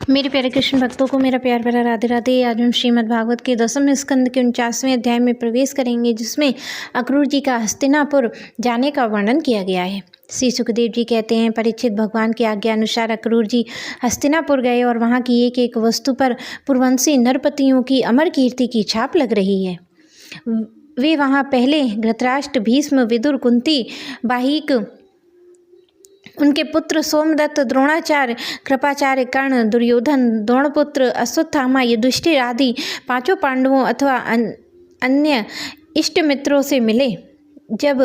मेरे प्यारे कृष्ण भक्तों को मेरा प्यार भरा राधे राधे। आज हम श्रीमद् भागवत के 10वें स्कंद के 49वें अध्याय में प्रवेश करेंगे, जिसमें अक्रूर जी का हस्तिनापुर जाने का वर्णन किया गया है। श्री सुखदेव जी कहते हैं, परीक्षित, भगवान की आज्ञा अनुसार अक्रूर जी हस्तिनापुर गए और वहाँ की एक एक वस्तु पर पूर्ववंशी नरपतियों की अमर कीर्ति की छाप लग रही है। वे वहाँ पहले धृतराष्ट्र, भीष्म, विदुर, कुंती, बाहिक, उनके पुत्र सोमदत्त, द्रोणाचार्य, कृपाचार्य, कर्ण, दुर्योधन, द्रोणपुत्र, अश्वत्थामा, युधिष्ठिर आदि पांचों पांडवों अथवा अन्य इष्ट मित्रों से मिले। जब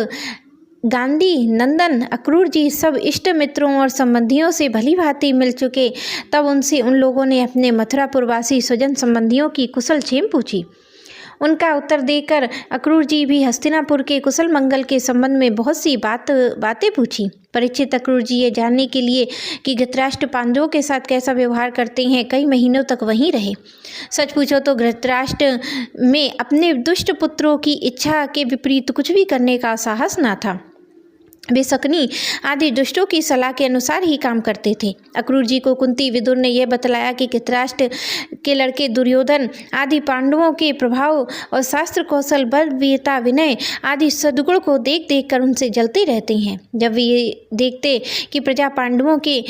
गांधी नंदन अक्रूर जी सब इष्ट मित्रों और संबंधियों से भली भांति मिल चुके, तब उनसे उन लोगों ने अपने मथुरापुरवासी स्वजन संबंधियों की कुशल क्षेम पूछी। उनका उत्तर देकर अक्रूर जी भी हस्तिनापुर के कुशल मंगल के संबंध में बहुत सी बातें पूछी। परीक्षित, अक्रूर जी ये जानने के लिए कि धृतराष्ट्र पांडवों के साथ कैसा व्यवहार करते हैं, कई महीनों तक वहीं रहे। सच पूछो तो धृतराष्ट्र में अपने दुष्ट पुत्रों की इच्छा के विपरीत कुछ भी करने का साहस न था। वे शकुनी आदि दुष्टों की सलाह के अनुसार ही काम करते थे। अक्रूर जी को कुंती, विदुर ने यह बतलाया कि धृतराष्ट्र के लड़के दुर्योधन आदि पांडवों के प्रभाव और शास्त्र कौशल, बल, वीरता, विनय आदि सद्गुण को देख देख कर उनसे जलते रहते हैं। जब वे ये देखते कि प्रजा पांडवों के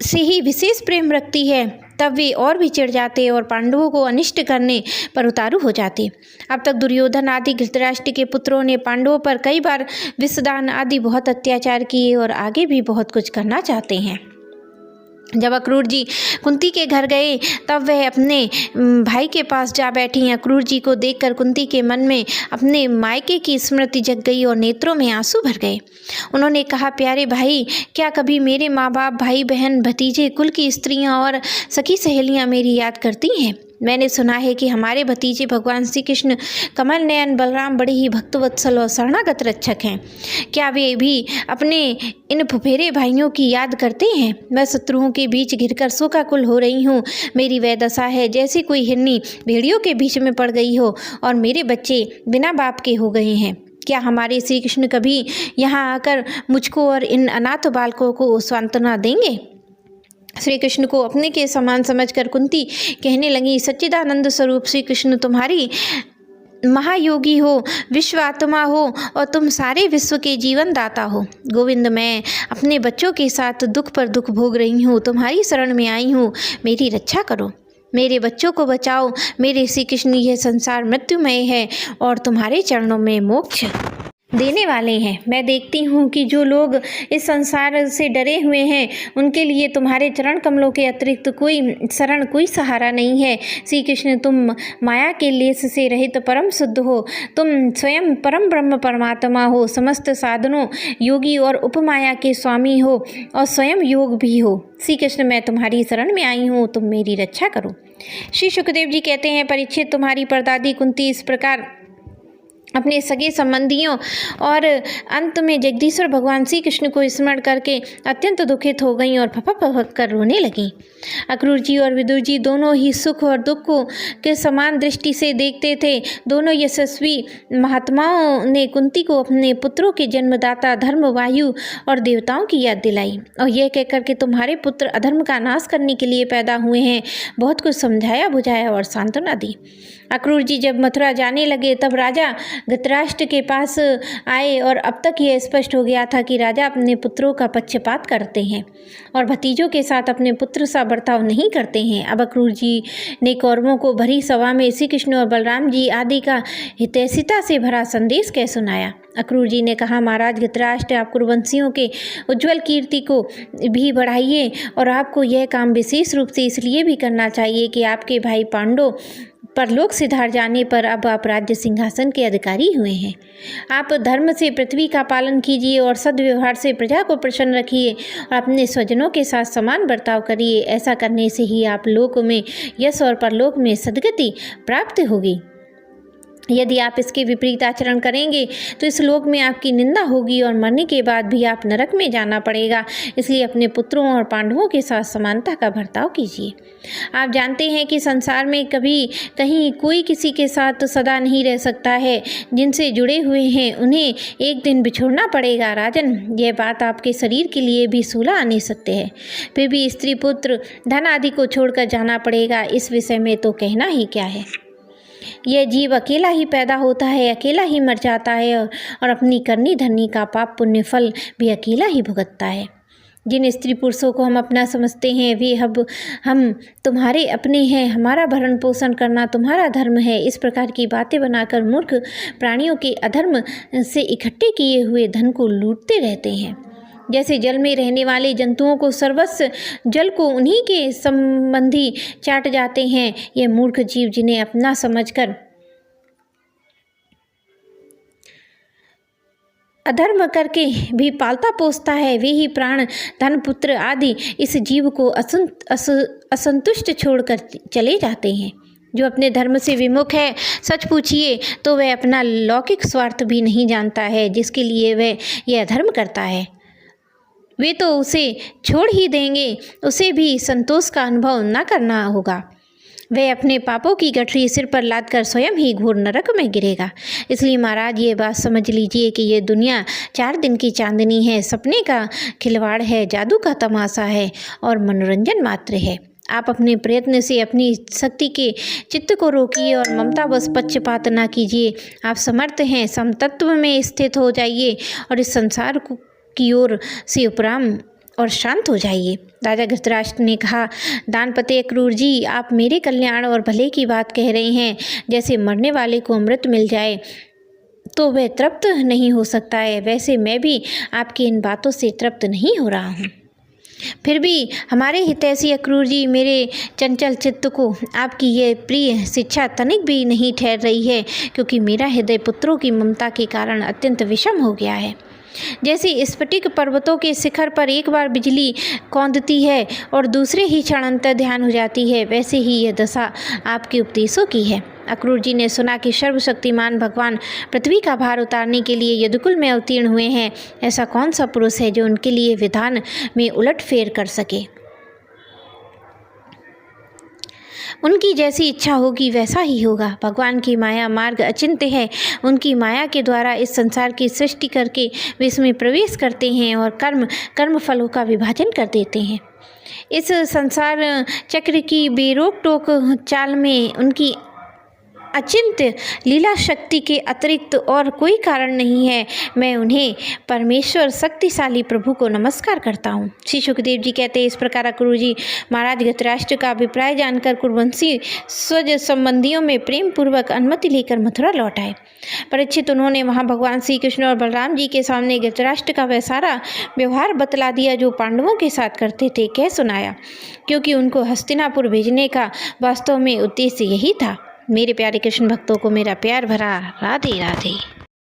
से ही विशेष प्रेम रखती है, तब वे और भी चिढ़ जाते और पांडवों को अनिष्ट करने पर उतारू हो जाते। अब तक दुर्योधन आदि धृतराष्ट्र के पुत्रों ने पांडवों पर कई बार विषदान आदि बहुत अत्याचार किए और आगे भी बहुत कुछ करना चाहते हैं। जब अक्रूर जी कुंती के घर गए, तब वह अपने भाई के पास जा बैठी। अक्रूर जी को देखकर कुंती के मन में अपने मायके की स्मृति जग गई और नेत्रों में आंसू भर गए। उन्होंने कहा, प्यारे भाई, क्या कभी मेरे माँ बाप, भाई बहन, भतीजे, कुल की स्त्रियाँ और सखी सहेलियाँ मेरी याद करती हैं? मैंने सुना है कि हमारे भतीजे भगवान श्री कृष्ण कमल नयन बलराम बड़े ही भक्तवत्सल और शरणागत रक्षक हैं। क्या वे भी अपने इन फुफेरे भाइयों की याद करते हैं? मैं शत्रुओं के बीच घिरकर शोकाकुल हो रही हूँ। मेरी वह दशा है जैसे कोई हिरनी भेड़ियों के बीच में पड़ गई हो और मेरे बच्चे बिना बाप के हो गए हैं। क्या हमारे श्री कृष्ण कभी यहाँ आकर मुझको और इन अनाथ बालकों को सांत्वना देंगे? श्री कृष्ण को अपने के समान समझकर कुंती कहने लगी, सच्चिदानंद स्वरूप श्री कृष्ण तुम्हारी महायोगी हो, विश्वात्मा हो और तुम सारे विश्व के जीवन दाता हो। गोविंद, मैं अपने बच्चों के साथ दुख पर दुख भोग रही हूँ, तुम्हारी शरण में आई हूँ, मेरी रक्षा करो, मेरे बच्चों को बचाओ। मेरे श्री कृष्ण, यह संसार मृत्युमय है और तुम्हारे चरणों में मोक्ष देने वाले हैं। मैं देखती हूँ कि जो लोग इस संसार से डरे हुए हैं, उनके लिए तुम्हारे चरण कमलों के अतिरिक्त कोई शरण, कोई सहारा नहीं है। श्री कृष्ण, तुम माया के लेस से रहित परम शुद्ध हो, तुम स्वयं परम ब्रह्म परमात्मा हो, समस्त साधनों योगी और उपमाया के स्वामी हो और स्वयं योग भी हो। श्री कृष्ण, मैं तुम्हारी शरण में आई हूँ, तुम मेरी रक्षा करो। श्री सुखदेव जी कहते हैं, परीक्षित, तुम्हारी परदादी कुंती इस प्रकार अपने सगे संबंधियों और अंत में जगदीश्वर भगवान श्री कृष्ण को स्मरण करके अत्यंत दुखित हो गईं और फपक फपक कर रोने लगीं। अक्रूर जी और विदुर जी दोनों ही सुख और दुख को के समान दृष्टि से देखते थे। दोनों यशस्वी महात्माओं ने कुंती को अपने पुत्रों के जन्मदाता धर्म, वायु और देवताओं की याद दिलाई और यह कहकर कि तुम्हारे पुत्र अधर्म का नाश करने के लिए पैदा हुए हैं, बहुत कुछ समझाया बुझाया और सांत्वना दी। अक्रूर जी जब मथुरा जाने लगे, तब राजा धृतराष्ट्र के पास आए और अब तक यह स्पष्ट हो गया था कि राजा अपने पुत्रों का पक्षपात करते हैं और भतीजों के साथ अपने पुत्र सा बर्ताव नहीं करते हैं। अब अक्रूर जी ने कौरवों को भरी सभा में श्री कृष्ण और बलराम जी आदि का हितैषिता से भरा संदेश कह सुनाया। अक्रूर जी ने कहा, महाराज धृतराष्ट्र, आप कुरुवंशियों के उज्ज्वल कीर्ति को भी बढ़ाइए और आपको यह काम विशेष रूप से इसलिए भी करना चाहिए कि आपके भाई पांडव परलोक सिधार जाने पर अब आप राज्य सिंहासन के अधिकारी हुए हैं। आप धर्म से पृथ्वी का पालन कीजिए और सद्व्यवहार से प्रजा को प्रसन्न रखिए और अपने स्वजनों के साथ समान बर्ताव करिए। ऐसा करने से ही आप लोक में यश और परलोक में सद्गति प्राप्त होगी। यदि आप इसके विपरीत आचरण करेंगे तो इस लोक में आपकी निंदा होगी और मरने के बाद भी आप नरक में जाना पड़ेगा। इसलिए अपने पुत्रों और पांडवों के साथ समानता का बर्ताव कीजिए। आप जानते हैं कि संसार में कभी कहीं कोई किसी के साथ सदा नहीं रह सकता है। जिनसे जुड़े हुए हैं उन्हें एक दिन बिछोड़ना पड़ेगा। राजन, यह बात आपके शरीर के लिए भी 16 आने सत्य है। फिर भी स्त्री, पुत्र, धन आदि को छोड़कर जाना पड़ेगा। इस विषय में तो कहना ही क्या है। यह जीव अकेला ही पैदा होता है, अकेला ही मर जाता है और अपनी करनी धरनी का पाप पुण्य फल भी अकेला ही भुगतता है। जिन स्त्री पुरुषों को हम अपना समझते हैं वे हम तुम्हारे अपने हैं, हमारा भरण पोषण करना तुम्हारा धर्म है, इस प्रकार की बातें बनाकर मूर्ख प्राणियों के अधर्म से इकट्ठे किए हुए धन को लूटते रहते हैं। जैसे जल में रहने वाले जंतुओं को सर्वस्व जल को उन्हीं के संबंधी चाट जाते हैं, ये मूर्ख जीव जिन्हें अपना समझकर अधर्म करके भी पालता पोसता है, वे ही प्राण, धन, पुत्र आदि इस जीव को असंतुष्ट छोड़कर चले जाते हैं। जो अपने धर्म से विमुख है, सच पूछिए तो वह अपना लौकिक स्वार्थ भी नहीं जानता है जिसके लिए वह यह अधर्म करता है। वे तो उसे छोड़ ही देंगे, उसे भी संतोष का अनुभव न करना होगा। वह अपने पापों की गठरी सिर पर लादकर स्वयं ही घोर नरक में गिरेगा। इसलिए महाराज ये बात समझ लीजिए कि ये दुनिया 4 दिन की चांदनी है, सपने का खिलवाड़ है, जादू का तमाशा है और मनोरंजन मात्र है। आप अपने प्रयत्न से अपनी शक्ति के चित्त को रोकिए और ममता बस पक्षपात ना कीजिए। आप समर्थ हैं, समतत्व में स्थित हो जाइए और इस संसार की ओर से उपराम और शांत हो जाइए। राजा धृतराष्ट्र ने कहा, दानपते अक्रूर जी, आप मेरे कल्याण और भले की बात कह रहे हैं। जैसे मरने वाले को अमृत मिल जाए तो वह तृप्त नहीं हो सकता है, वैसे मैं भी आपकी इन बातों से तृप्त नहीं हो रहा हूँ। फिर भी हमारे हितैषी अक्रूर जी, मेरे चंचल चित्त को आपकी ये प्रिय शिक्षा तनिक भी नहीं ठहर रही है, क्योंकि मेरा हृदय पुत्रों की ममता के कारण अत्यंत विषम हो गया है। जैसे स्फटिक पर्वतों के शिखर पर एक बार बिजली कौंधती है और दूसरे ही क्षण अंतर ध्यान हो जाती है, वैसे ही यह दशा आपके उपदेशों की है। अक्रूर जी ने सुना कि सर्वशक्तिमान भगवान पृथ्वी का भार उतारने के लिए यदुकुल में अवतीर्ण हुए हैं। ऐसा कौन सा पुरुष है जो उनके लिए विधान में उलटफेर कर सके। उनकी जैसी इच्छा होगी वैसा ही होगा। भगवान की माया मार्ग अचिंत्य है। उनकी माया के द्वारा इस संसार की सृष्टि करके वे इसमें प्रवेश करते हैं और कर्म फलों का विभाजन कर देते हैं। इस संसार चक्र की बेरोक टोक चाल में उनकी अचिंत्य लीला शक्ति के अतिरिक्त और कोई कारण नहीं है। मैं उन्हें परमेश्वर शक्तिशाली प्रभु को नमस्कार करता हूँ। श्री सुखदेव जी कहते हैं, इस प्रकार अक्रूर जी महाराज धृतराष्ट्र का अभिप्राय जानकर कुरुवंशी स्वज संबंधियों में प्रेम पूर्वक अनुमति लेकर मथुरा लौट आए। परीक्षित, उन्होंने वहाँ भगवान श्री कृष्ण और बलराम जी के सामने धृतराष्ट्र का वह सारा व्यवहार बतला दिया जो पांडवों के साथ करते थे, कह सुनाया, क्योंकि उनको हस्तिनापुर भेजने का वास्तव में उद्देश्य यही था। मेरे प्यारे कृष्ण भक्तों को मेरा प्यार भरा राधे राधे।